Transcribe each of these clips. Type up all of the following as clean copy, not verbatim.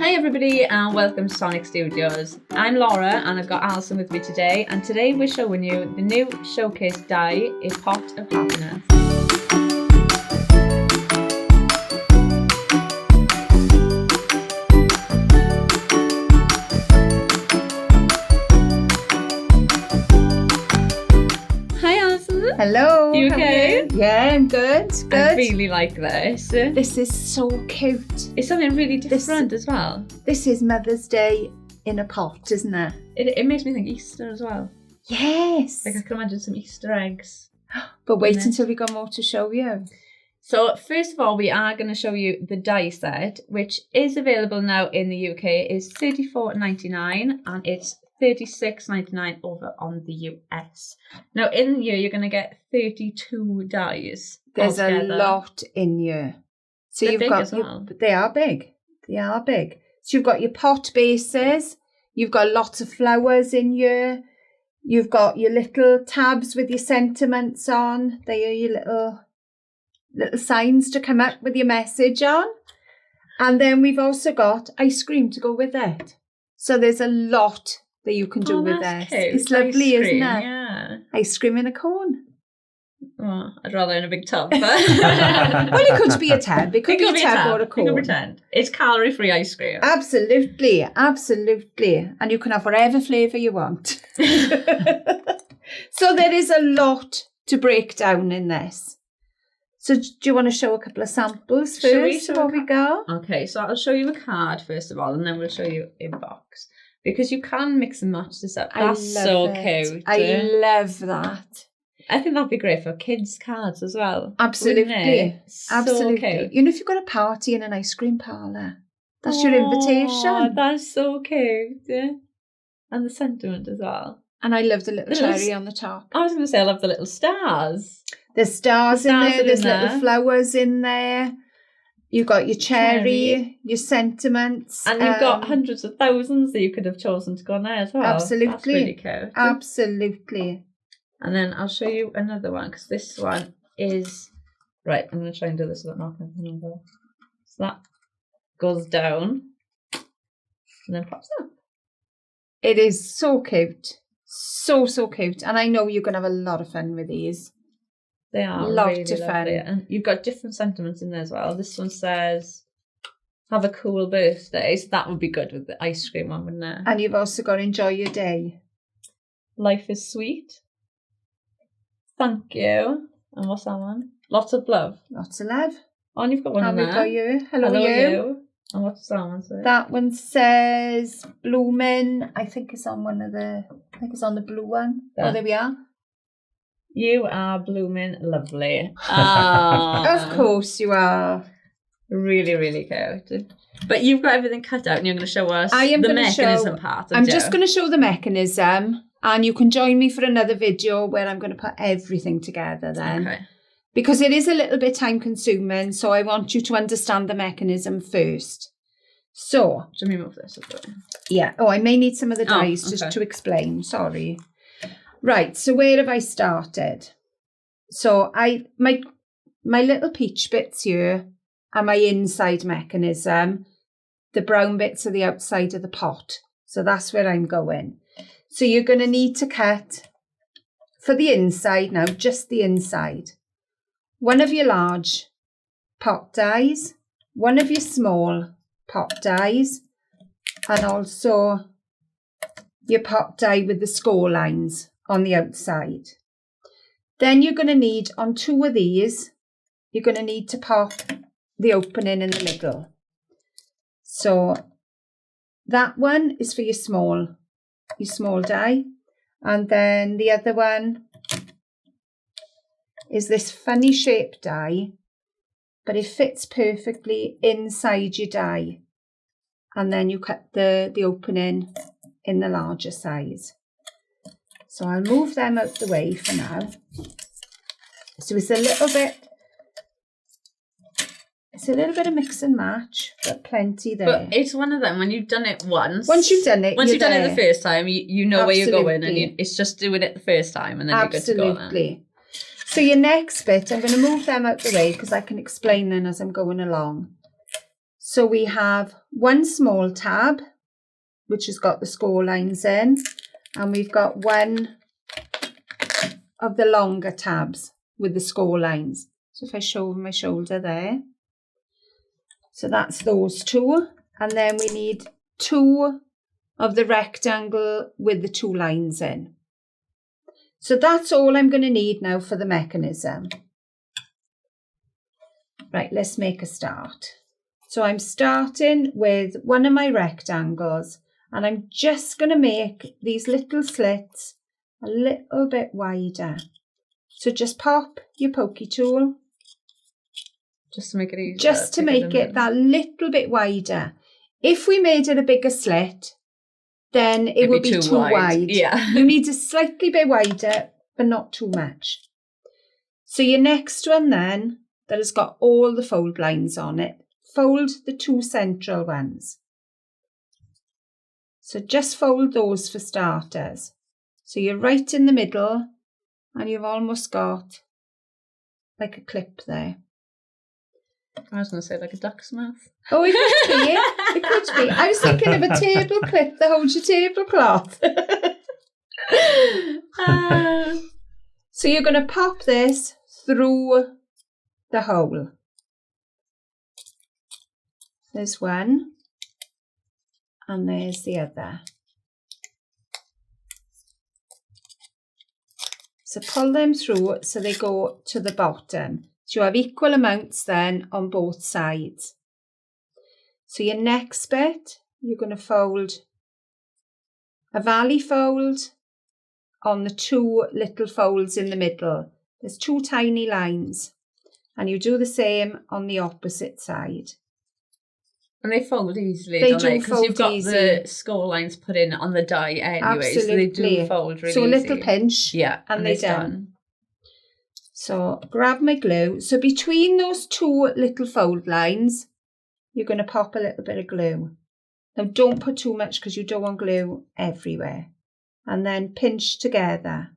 Hi everybody and welcome to Tonic Studios. I'm Laura and I've got Alison with me today, and today we're showing you the new showcase die, A Pot of Happiness. Hi Alison. Hello. You okay? Yeah, I'm good. I really like this. This is so cute. It's something really different as well. This is Mother's Day in a pot, isn't it? It makes me think Easter as well. Yes. Like I can imagine some Easter eggs. But wait until we got more to show you. So first of all, we are going to show you the die set, which is available now in the UK. It's $34.99 and it's $36.99 over on the US. Now in here, you're going to get 32 dies. There's altogether. a lot in here. So They're you've big got as well. but they are big. They are big. So you've got your pot bases. You've got lots of flowers in here. You've got your little tabs with your sentiments on. They are your little signs to come up with your message on. And then we've also got ice cream to go with it. So there's a lot that you can do with this. Cute. It's lovely, isn't it? Yeah. Ice cream in a cone. Oh, I'd rather in a big tub. But Well, it could be a tub. It could be a tub or a You cone. can pretend. It's calorie-free ice cream. Absolutely, absolutely. And you can have whatever flavour you want. So there is a lot to break down in this. So do you want to show a couple of samples Shall we first show before a we go? Okay, so I'll show you a card first of all, and then we'll show you a box. Because you can mix and match this up. That's so cute. I love that. I think that'd be great for kids' cards as well. Absolutely. So cute. You know, if you've got a party in an ice cream parlour, that's your invitation. That's so cute. Yeah. And the sentiment as well. And I love the little cherry on the top. I was going to say I love the little stars. There's stars in there. There's little flowers in there. You've got your cherry, your sentiments. And you've got hundreds of thousands that you could have chosen to go on there as well. Absolutely. That's really cute. Absolutely. And then I'll show you another one, because this one is... Right, I'm going to try and do this without knocking anything over. So that goes down and then pops up. It is so cute. So cute. And I know you're going to have a lot of fun with these. They are Lot really of fun. lovely. And you've got different sentiments in there as well. This one says, have a cool birthday. So that would be good with the ice cream one, wouldn't it? And you've also got enjoy your day. Life is sweet. Thank you. And what's that one? Lots of love. Lots of love. Oh, and you've got one And in we've there. got you. Hello you. And what's that one say? That one says blooming. I think it's on the blue one. Yeah. Oh, there we are. You are blooming lovely. Ah, Of course you are. Really, really cute. But you've got everything cut out and you're going to show us the mechanism part. I'm just going to show the mechanism, and you can join me for another video where I'm going to put everything together then. Okay. Because it is a little bit time consuming, so I want you to understand the mechanism first. So, Let me move this a bit. yeah. Oh, I may need some of the dies just to explain. Sorry. Right. So where have I started? So my little peach bits here are my inside mechanism. The brown bits are the outside of the pot. So that's where I'm going. So you're going to need to cut for the inside now, just the inside. One of your large pot dies, one of your small pot dies, and also your pot die with the score lines on the outside. Then you're going to need, on two of these, you're going to need to pop the opening in the middle. So that one is for your small die. And then the other one is this funny shaped die, but it fits perfectly inside your die. And then you cut the opening in the larger size. So I'll move them out the way for now. So it's a little bit of mix and match, but plenty there. But it's one of them, when you've done it once. Once you've done it the first time, you know where you're going, and Absolutely. it's just doing it the first time, and then you're good to go then. Absolutely. So your next bit, I'm going to move them out the way because I can explain them as I'm going along. So we have one small tab, which has got the score lines in, and we've got one of the longer tabs with the score lines. So if I show my shoulder there, so that's those two. And then we need two of the rectangle with the two lines in. So that's all I'm going to need now for the mechanism. Right, let's make a start. So I'm starting with one of my rectangles, and I'm just going to make these little slits a little bit wider. So just pop your pokey tool. Just to make it easier. Just to make it that little bit wider. If we made it a bigger slit, then it would be too wide. Yeah. You need a slightly bit wider, but not too much. So your next one then, that has got all the fold lines on it, fold the two central ones. So just fold those for starters. So you're right in the middle, and you've almost got like a clip there. I was going to say like a duck's mouth. Oh, it could be. It could be. I was thinking of a table clip that holds your tablecloth. So you're going to pop this through the hole. There's one, and there's the other. So pull them through so they go to the bottom. So you have equal amounts then on both sides. So your next bit, you're going to fold a valley fold on the two little folds in the middle. There's two tiny lines, and you do the same on the opposite side. And they fold easily, they don't do they? Because you've got easy. the score lines put in on the die anyway, Absolutely. so they do fold really So a little easy. pinch, yeah, and they're done. So grab my glue. So between those two little fold lines, you're going to pop a little bit of glue. Now don't put too much because you don't want glue everywhere. And then pinch together.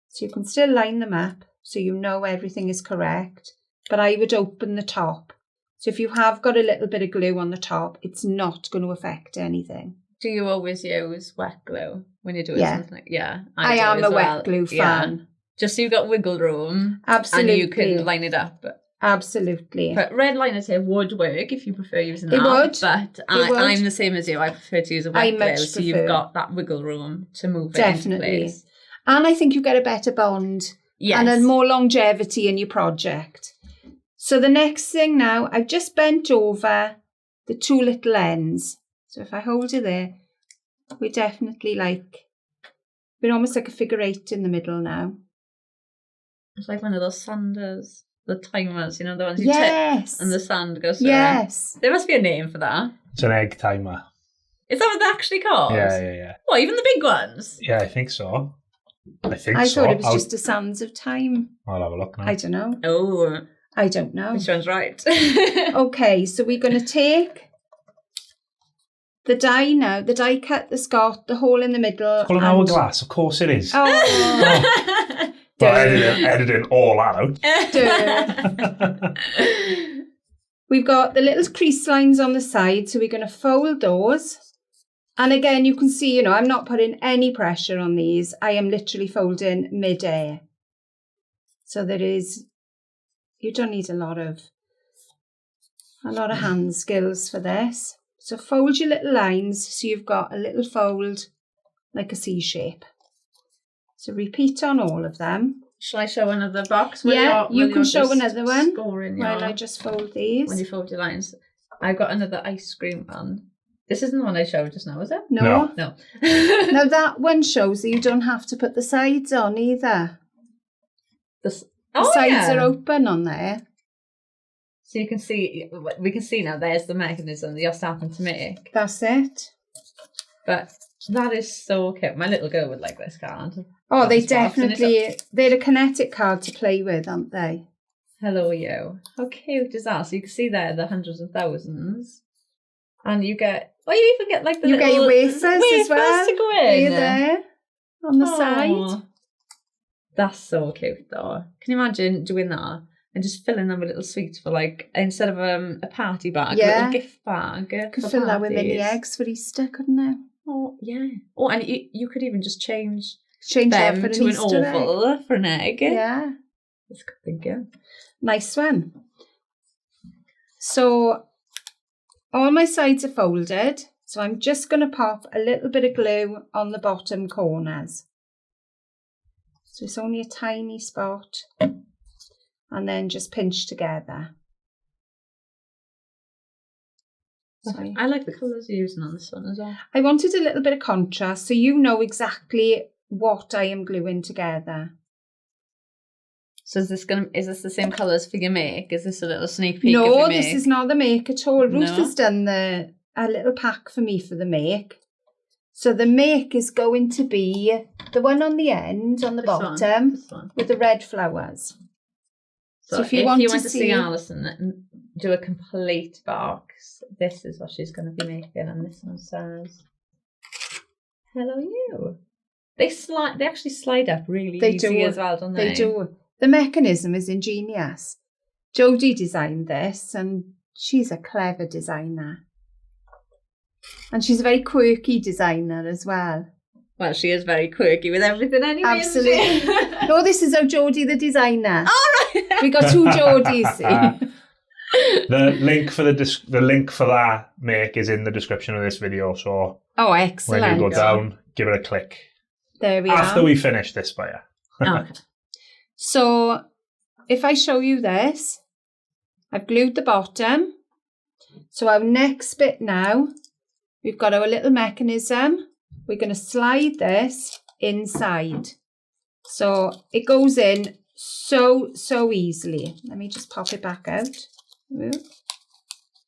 So you can still line them up so you know everything is correct. But I would open the top. So if you have got a little bit of glue on the top, it's not going to affect anything. Do you always use wet glue when you're doing something? Yeah, I am a wet glue fan. Yeah. Just so you've got wiggle room. Absolutely. And you can line it up. Absolutely. But red liner tape would work if you prefer using that. It would. But I'm the same as you. I prefer to use a wet glue. So you've got that wiggle room to move it into place. And I think you get a better bond. Yes. And a more longevity in your project. So the next thing now, I've just bent over the two little ends. So if I hold you there, we're definitely we're almost like a figure eight in the middle now. It's like one of those sanders, the timers, you know, the ones you tip and the sand goes through. Yes. There must be a name for that. It's an egg timer. Is that what they're actually called? Yeah. What, even the big ones? Yeah, I think so. I thought it was just the sands of time. I'll have a look now. I don't know. Oh. I don't know. Which one's right? Okay, so we're going to take the die now. The die cut that's got the hole in the middle. It's called an hourglass. Of course it is. Oh. Well, editing all that out. We've got the little crease lines on the side, so we're going to fold those. And again, you can see, I'm not putting any pressure on these. I am literally folding mid-air. So you don't need a lot of hand skills for this. So fold your little lines so you've got a little fold like a C shape. So repeat on all of them. Shall I show another box? You can show another one while I just fold these. When you fold your lines. I've got another ice cream one. This isn't the one I showed just now, is it? No. Now that one shows that you don't have to put the sides on either. The sides are open on there. So you can see, we can see now, there's the mechanism that you're starting to make. That's it. But that is so cute. My little girl would like this card. Oh, they're a kinetic card to play with, aren't they? Hello, you. How cute is that? So you can see there the hundreds of thousands. And you get, you even get the get your wafers as well. To go in. There on the side. That's so cute though. Can you imagine doing that and just filling them with little sweets for like, instead of a party bag, a Yeah. little gift bag. Could fill that with mini eggs for Easter, couldn't it? Oh, yeah. Oh, and you could even just change that them for an to an Easter oval egg. for an egg. Yeah. That's good thinking. Nice one. So all my sides are folded. So I'm just going to pop a little bit of glue on the bottom corners. So it's only a tiny spot. And then just pinch together. So I like the colours you're using on this one as well. I wanted a little bit of contrast so you know exactly what I am gluing together. So is this the same colours for your make? Is this a little sneak peek? No, this is not the make at all. Ruth No? has done a little pack for me for the make. So the make is going to be the one on the end, on the bottom, this one. with the red flowers. So if you want to see Alison do a complete box, this is what she's going to be making, and this one says, "Hello, you." They actually slide up really easy as well, don't they? They do. The mechanism is ingenious. Jodie designed this, and she's a clever designer. And she's a very quirky designer as well. Well, she is very quirky with everything anyway. Absolutely. No, this is our Jodie the designer. Oh, right. We got two Jodies. The link for the link for that make is in the description of this video. So excellent. when you go down, give it a click. There we are. After we finish this, Bayer. Okay. So if I show you this, I've glued the bottom. So our next bit now, we've got our little mechanism. We're going to slide this inside. So it goes in so easily. Let me just pop it back out.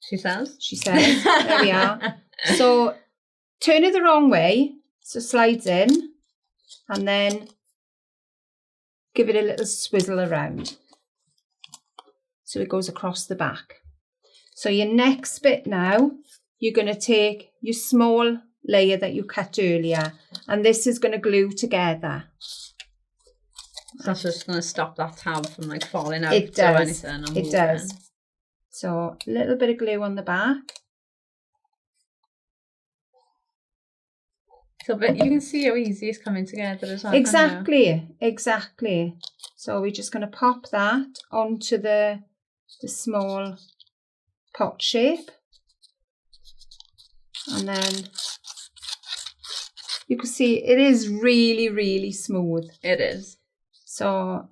She says. There we are. So turn it the wrong way. So slides in. And then give it a little swizzle around. So it goes across the back. So your next bit now, you're going to take your small layer that you cut earlier, and this is going to glue together. So that's just going to stop that tab from like falling out. It does. Or anything. It does. So a little bit of glue on the back. So, but you can see how easy it's coming together as well. Exactly. So we're just going to pop that onto the small pot shape. And then you can see it is really smooth. It is. So,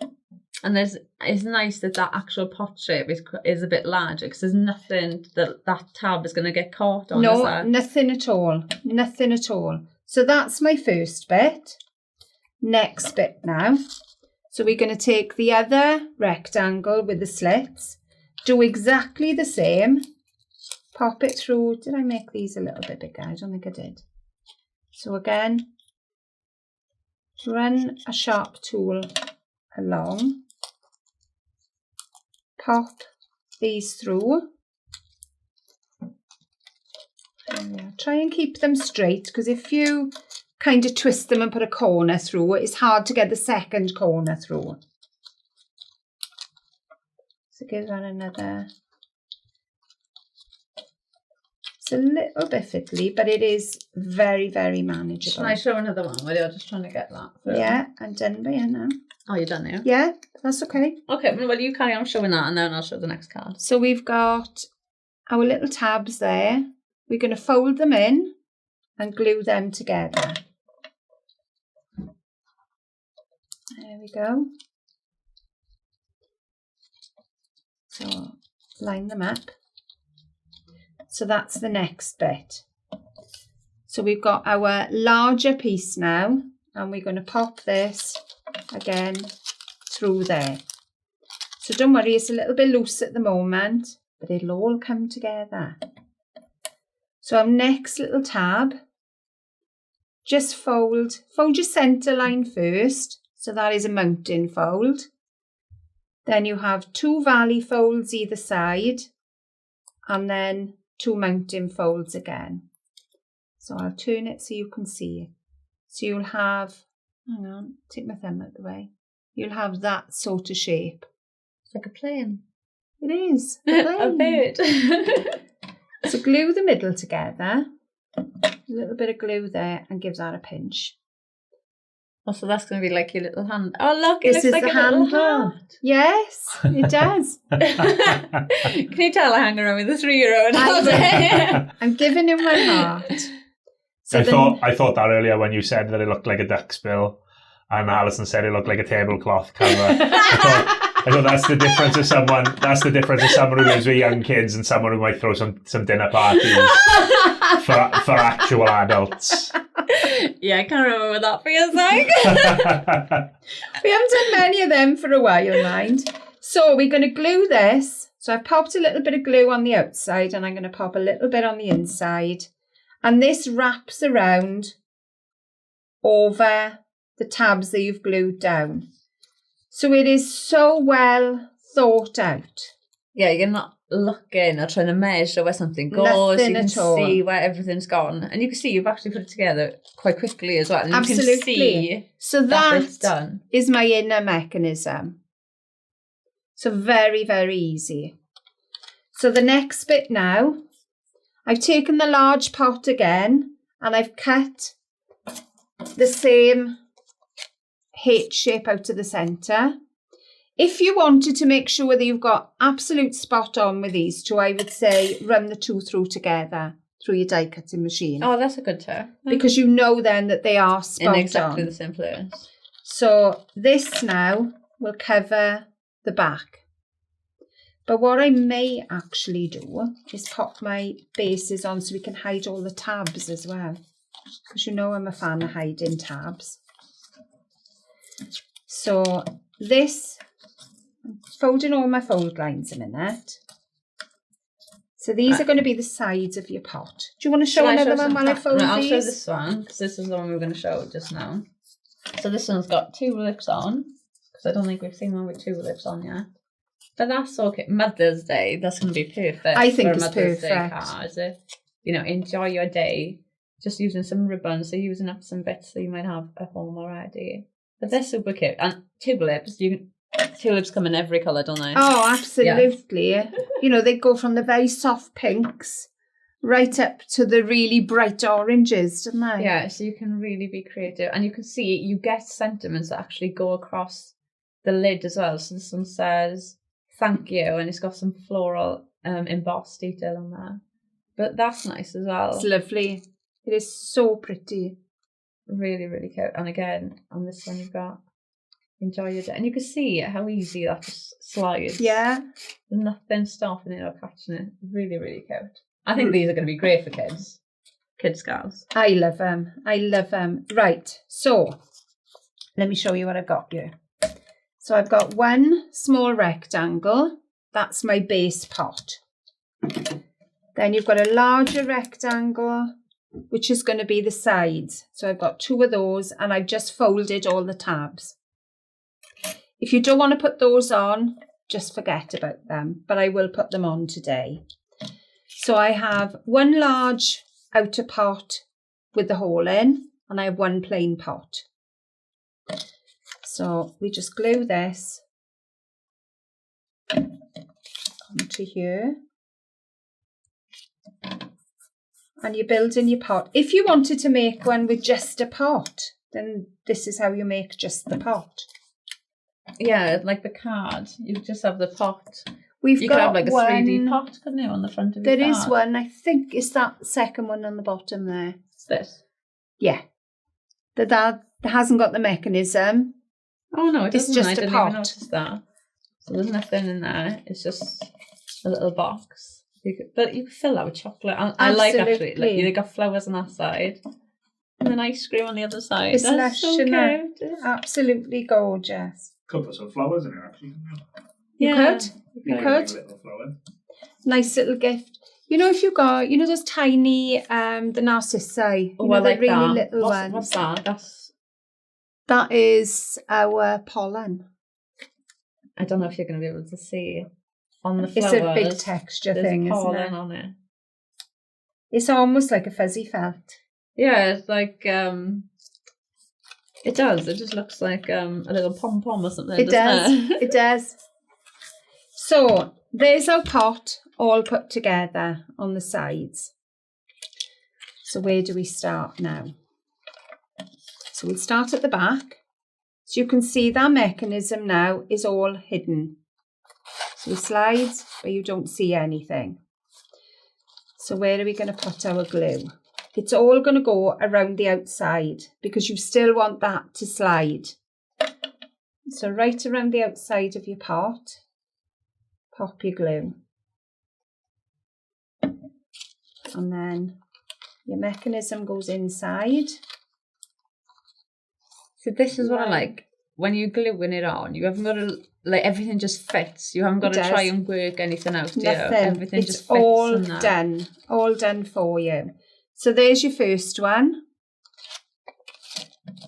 and it's nice that actual pot shape is a bit larger because there's nothing that tab is going to get caught on. No, nothing at all. So that's my first bit. Next bit now. So we're going to take the other rectangle with the slits, do exactly the same. Pop it through. Did I make these a little bit bigger? I don't think I did. So again, run a sharp tool along. Pop these through. Try and keep them straight, because if you kind of twist them and put a corner through, it's hard to get the second corner through. So give that another. It's a little bit fiddly, but it is very manageable. Shall I show another one where you're just trying to get that through? Yeah, I'm done by here now. Oh, you're done now? Yeah, that's okay. Okay, well, you carry on showing that and then I'll show the next card. So we've got our little tabs there. We're going to fold them in and glue them together. There we go. So line them up. So that's the next bit. So we've got our larger piece now, and we're going to pop this again through there. So don't worry, it's a little bit loose at the moment, but it'll all come together. So our next little tab, just fold your centre line first. So that is a mounting fold. Then you have 2 valley folds either side, and then 2 mounting folds again. So I'll turn it so you can see it. So you'll have, hang on, take my thumb out the way. You'll have that sort of shape. It's like a plane. It is. A bird. So glue the middle together. A little bit of glue there and give that a pinch. Oh, so that's going to be like your little hand. Oh, look, it This looks is like the a little handle. heart. Yes, it does. Can you tell I hang around with a 3-year-old all day? I'm giving him my heart. So I thought that earlier when you said that it looked like a duck's bill, and Alison said it looked like a tablecloth cover. I thought that's the difference of someone. That's the difference of someone who lives with young kids and someone who might throw some dinner parties for actual adults. Yeah, I can't remember what that feels like. We haven't done many of them for a while, mind. So we're going to glue this. So I've popped a little bit of glue on the outside and I'm going to pop a little bit on the inside. And this wraps around over the tabs that you've glued down. So it is so well thought out. Yeah, you're not looking or trying to measure where something goes. Nothing you can at all. see where everything's gone. And you can see you've actually put it together quite quickly as well. And Absolutely. You can see so that it's done. Is my inner mechanism. So very, very easy. So the next bit now, I've taken the large pot again and I've cut the same H shape out to the centre. If you wanted to make sure that you've got absolute spot on with these two, I would say run the two through together through your die cutting machine. Oh, that's a good tip. Because you know then that they are spot on. In exactly the same place. So this now will cover the back. But what I may actually do is pop my bases on so we can hide all the tabs as well. Because you know I'm a fan of hiding tabs. So this, I'm folding all my fold lines in a minute. So these are going to be the sides of your pot. Do you want to show another one while I fold these? I'll show this one, because this is the one we were going to show just now. So this one's got 2 lips on, because I don't think we've seen one with 2 lips on yet. But that's okay. Mother's Day, that's going to be perfect. I think for it's a Mother's perfect. Day card. You know, enjoy your day. Just using some ribbons, so using up some bits that you might have at home already. But they're super cute. And tulips, tulips come in every colour, don't they? Oh, absolutely. Yeah. You know, they go from the very soft pinks right up to the really bright oranges, don't they? Yeah, so you can really be creative. And you can see, you get sentiments that actually go across the lid as well. So this one says, thank you, and it's got some floral embossed detail on there. But that's nice as well. It's lovely. It is so pretty. Really, really cute. And again, on this one you've got enjoy your day. And you can see how easy that just slides. Yeah. There's nothing stopping it or catching it. Really, really cute. I think these are going to be great for kids. Kids scarves. I love them. I love them. Right. So, let me show you what I've got here. So I've got one small rectangle. That's my base pot. Then you've got a larger rectangle, which is going to be the sides. So I've got 2 of those and I've just folded all the tabs. If you don't want to put those on, just forget about them, but I will put them on today. So I have one large outer pot with the hole in and I have one plain pot. So we just glue this onto here. And you build in your pot. If you wanted to make one with just a pot, then this is how you make just the pot. Yeah, like the card. You just have the pot. You could have like a 3D pot, couldn't you, on the front of your There card? is one. I think it's that second one on the bottom there. It's this. Yeah. That hasn't got the mechanism. Oh no, it doesn't. It's just I a didn't pot. even notice that. So there's nothing in there. It's just a little box. But you can fill that with chocolate. I like actually. Like, they got flowers on that side, and then ice cream on the other side. It's That's lush, so isn't it? cute. Absolutely gorgeous. Could put some flowers in it, actually. You could. You could. Little flowers. Nice little gift. You know, if you got, you know, those tiny, the narcissi. Oh, you know, I like the really that. little What's ones. that? That is our pollen. I don't know if you're going to be able to see on the It's flowers. a big texture there's thing, isn't pollen it? on it. It's almost like a fuzzy felt. Yeah, it's like it does. It just looks like a little pom pom or something. It does. It? It does. So there's our pot all put together on the sides. So where do we start now? So we'll start at the back. So you can see that mechanism now is all hidden. So it slides where you don't see anything. So where are we going to put our glue? It's all going to go around the outside because you still want that to slide. So right around the outside of your pot, pop your glue. And then your mechanism goes inside. So this is what I like. When you're gluing it on, you haven't got to, like, everything just fits. You haven't got to try and work anything out, do you? Everything it's just fits. All done. All done for you. So there's your first one.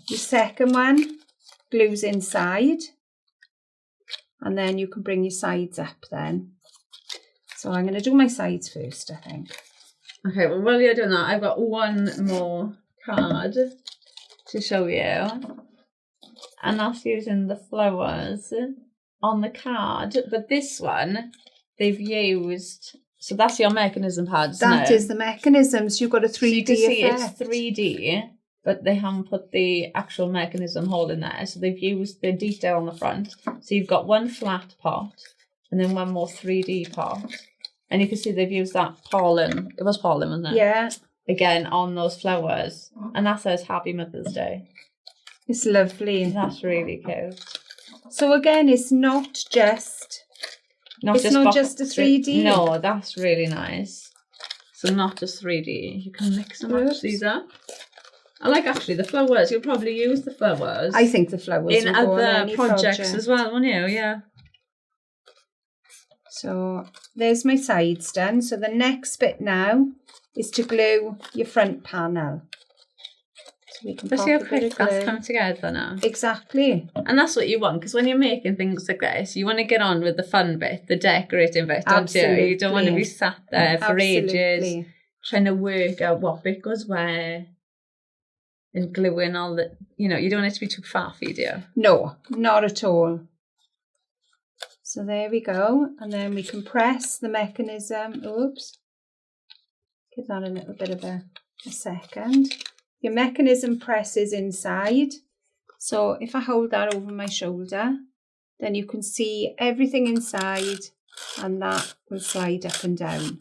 Your second one glues inside. And then you can bring your sides up then. So I'm going to do my sides first, I think. Okay, well, while you're doing that, I've got one more card to show you. And that's using the flowers on the card. But this one, they've used... So that's your mechanism pad, isn't it? That is the mechanism. So you've got a 3D so you can see effect. It's 3D, but they haven't put the actual mechanism hole in there. So they've used the detail on the front. So you've got one flat pot and then one more 3D pot. And you can see they've used that pollen. It was pollen, wasn't it? Yeah. Again, on those flowers. And that says Happy Mother's Day. It's lovely. That's really cute. So again, it's not just... It's not just a 3D. No, that's really nice. So not just 3D. You can mix and match these up. I like actually the flowers. You'll probably use the flowers. I think the flowers in will go on other any projects project as well, won't you? Yeah. So there's my sides done. So the next bit now is to glue your front panel. So we can see how quick that's come together now. Exactly. And that's what you want, because when you're making things like this, you want to get on with the fun bit, the decorating bit, don't you? You don't want to be sat there for ages trying to work out what bit goes where and gluing all the, you know, you don't want it to be too faffy, do you? No, not at all. So there we go. And then we can press the mechanism. Oops. Give that a little bit of a second. Your mechanism presses inside. So if I hold that over my shoulder, then you can see everything inside and that will slide up and down.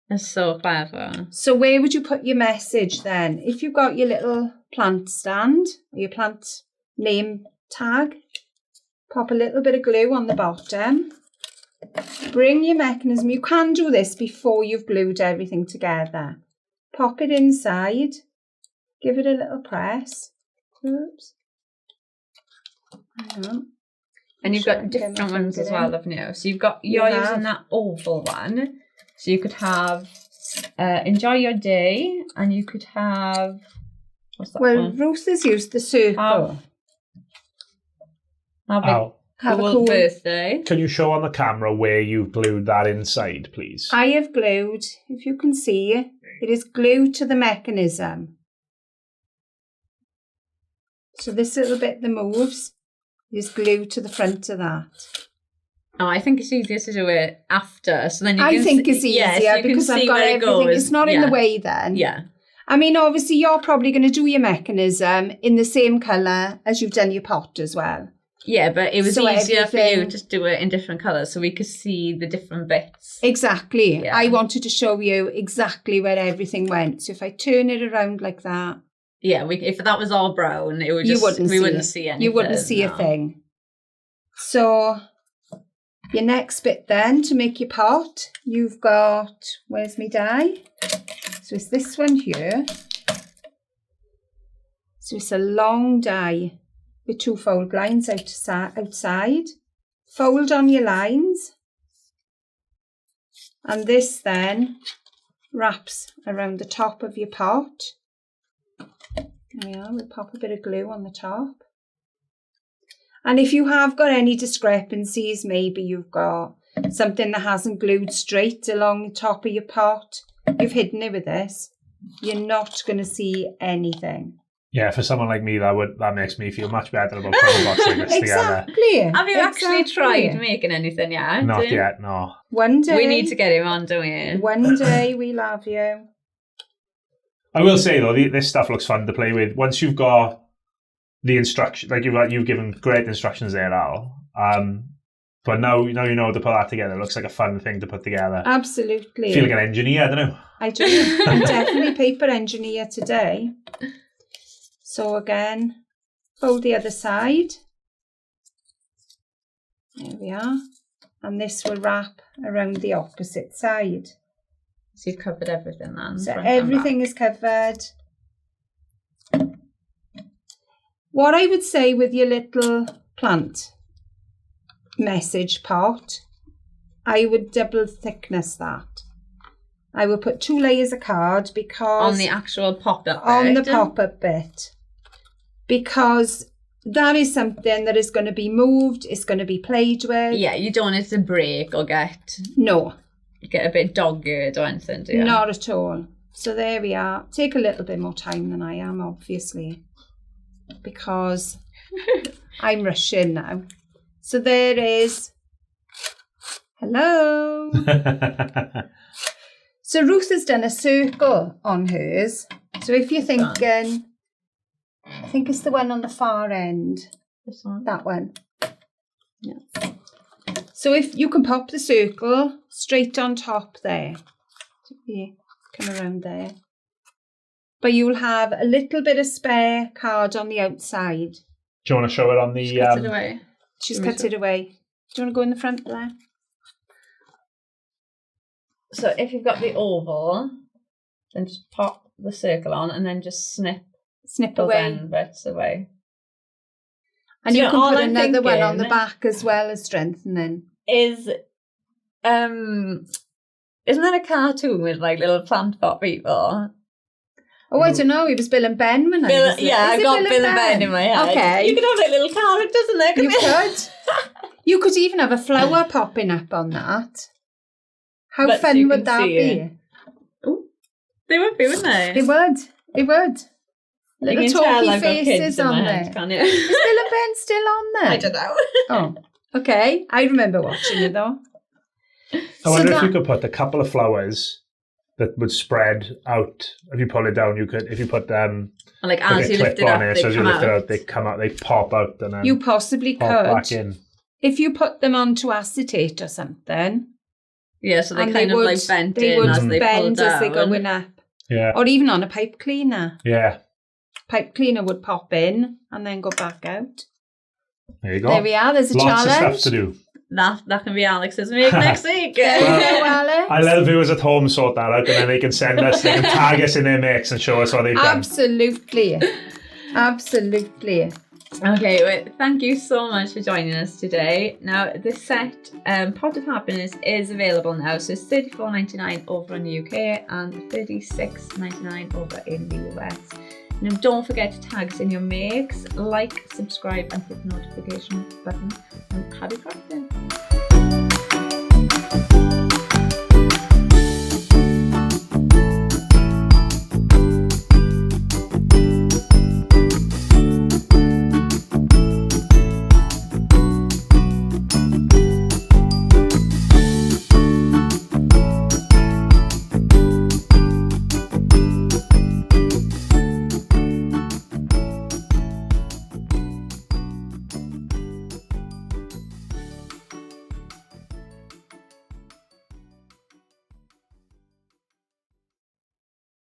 That's so clever. So where would you put your message then? If you've got your little plant stand, or your plant name tag, pop a little bit of glue on the bottom. Bring your mechanism. You can do this before you've glued everything together. Pop it inside. Give it a little press. Oops. Hang on. And you've got different ones as well, haven't you? So you're using that oval one. So you could have Enjoy Your Day, and you could have, what's that one? Ruth has used the circle. Have a cool birthday. Can you show on the camera where you've glued that inside, please? I have glued, if you can see, it is glued to the mechanism. So this little bit that moves is glued to the front of that. Oh, I think it's easier to do it after. So then you can I think it's easier because I've got everything. It's not in the way then. Yeah. I mean, obviously, you're probably going to do your mechanism in the same colour as you've done your pot as well. Yeah, but it was easier for you to do it in different colours so we could see the different bits. Exactly. Yeah. I wanted to show you exactly where everything went. So if I turn it around like that. Yeah, if that was all brown, it would just, we wouldn't see anything. You wouldn't see a thing. So your next bit then to make your pot, you've got, where's my die? So it's this one here. So it's a long die with 2 fold lines outside. Fold on your lines. And this then wraps around the top of your pot. There we are, we'll pop a bit of glue on the top. And if you have got any discrepancies, maybe you've got something that hasn't glued straight along the top of your pot, you've hidden it with this, you're not going to see anything. Yeah, for someone like me, that makes me feel much better about putting a box like this together. Have you actually tried making anything yet? Not yet, no. One day. We need to get him on, don't we? One day we'll have you. I will say, though, this stuff looks fun to play with. Once you've got the instruction, like you've given great instructions there, Al. But now you know how to put that together. It looks like a fun thing to put together. Absolutely. I feel like an engineer, I don't know. I do. I'm definitely paper engineer today. So again, fold the other side. There we are. And this will wrap around the opposite side. So you've covered everything then? So everything is covered. What I would say with your little plant message pot, I would double thickness that. I would put 2 layers of card because... On the actual pop-up bit? On the pop-up bit. Because that is something that is going to be moved, it's going to be played with. Yeah, you don't want it to break or get a bit dog-eared or anything, do you? Not at all. So there we are. Take a little bit more time than I am, obviously, because I'm rushing now. So there is... Hello. So Ruth has done a circle on hers. So if you're thinking... I think it's the one on the far end. This one? That one. Yeah. So if you can pop the circle straight on top there. Yeah, come around there. But you'll have a little bit of spare card on the outside. Do you want to show it on the... She's cut it away. She's cut it away. Do you want to go in the front there? So if you've got the oval, then just pop the circle on and then just snip away. End bits away. And you can put another one on the back as well as strengthening. Isn't that a cartoon with like little plant pot people? Oh, I don't know. It was Bill and Ben when I was Yeah, I've got Bill and Ben in my head. Okay. You could have like little characters in there, couldn't you? Could. You could even have a flower popping up on that. How fun would that be? Oh, they would be, wouldn't they? It would. It would. Little talky faces on there. Head, can't you? Is Bill and Ben still on there? I don't know. Oh, okay. I remember watching it though. I wonder if you could put a couple of flowers that would spread out. If you pull it down, you could. If you put like as you lift it up, so as you lift it out, they come out. They pop out and then you possibly pop could back in. If you put them onto acetate or something. Yeah, so they kind of like bend in as they pull down. As they go in up. Yeah. Or even on a pipe cleaner. Yeah. Pipe cleaner would pop in and then go back out. There you go. There we are. There's a challenge. Lots of stuff to do. That can be Alex's make next week. There you go, Alex. I let the viewers at home sort that out, and then they can send us, they can tag us in their mix and show us what they've done. Absolutely. Absolutely. Okay, well, thank you so much for joining us today. Now, the set Pot of Happiness is available now, so it's $34.99 over in the UK and $36.99 over in the US. Now, don't forget to tag us in your makes, like, subscribe, and hit the notification button. And happy crafting!